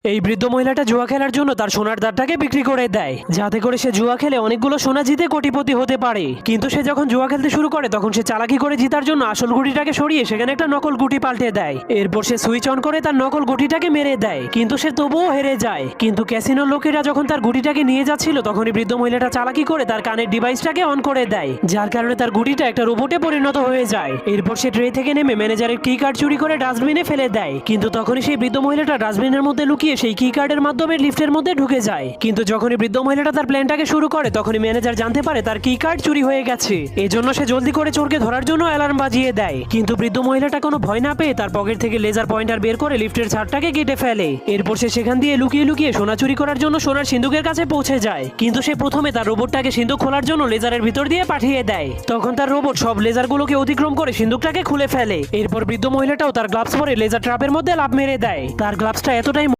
এই বৃদ্ধ মহিলাটা জুয়া খেলার জন্য তার সোনার দাঁতটাকে বিক্রি করে দেয়, যাতে করে সে জুয়া খেলে অনেকগুলো সোনা জিতে কোটিপতি হতে পারে। কিন্তু সে যখন জুয়া খেলতে শুরু করে তখন সে চালাকি করে জিতার জন্য আসল গুটিটাকে সরিয়ে সেখানে একটা নকল গুটি পাল্টে দেয়। এরপর সে সুইচ অন করে তার নকল গুটিটাকে মেরে দেয়, কিন্তু সে তবুও হেরে যায়। কিন্তু ক্যাসিনোর লোকেরা যখন তার গুটিটাকে নিয়ে যাচ্ছিল তখনই বৃদ্ধ মহিলাটা চালাকি করে তার কানের ডিভাইসটাকে অন করে দেয়, যার কারণে তার গুটিটা একটা রোবটে পরিণত হয়ে যায়। এরপর সে ট্রে থেকে নেমে ম্যানেজারের কি কার্ড চুরি করে ডাস্টবিনে ফেলে দেয়, কিন্তু তখনই সেই বৃদ্ধ মহিলাটা ডাস্টবিনের মধ্যে লুকিয়ে সেই কি কার্ডের মাধ্যমে লিফটের মধ্যে ঢুকে যায়। কিন্তু যখনই বৃদ্ধ মহিলাটা তার প্ল্যানটাকে শুরু করে তখনই ম্যানেজার জানতে পারে তার কি কার্ড চুরি হয়ে গেছে। এজন্য সে জলদি করে চোরকে ধরার জন্য অ্যালার্ম বাজিয়ে দেয়। কিন্তু বৃদ্ধ মহিলাটা কোনো ভয় না পেয়ে তার পকেট থেকে লেজার পয়েন্টার বের করে লিফটের ছাদটাকে কেটে ফেলে। এরপর সে সেখান দিয়ে লুকিয়ে লুকিয়ে সোনা চুরি করার জন্য সোনার সিন্ধুকের কাছে পৌঁছে যায়। কিন্তু সে প্রথমে তার রোবটটাকে সিন্ধুক খোলার জন্য লেজারের ভিতর দিয়ে পাঠিয়ে দেয়। তখন তার রোবট সব লেজারগুলোকে অতিক্রম করে সিন্ধুকটাকে খুলে ফেলে। এরপর বৃদ্ধ মহিলাটাও তার গ্লাভস পরে লেজার ট্র্যাপের মধ্যে লাফ মেরে দেয়। তার গ্লাভসটা এতটাই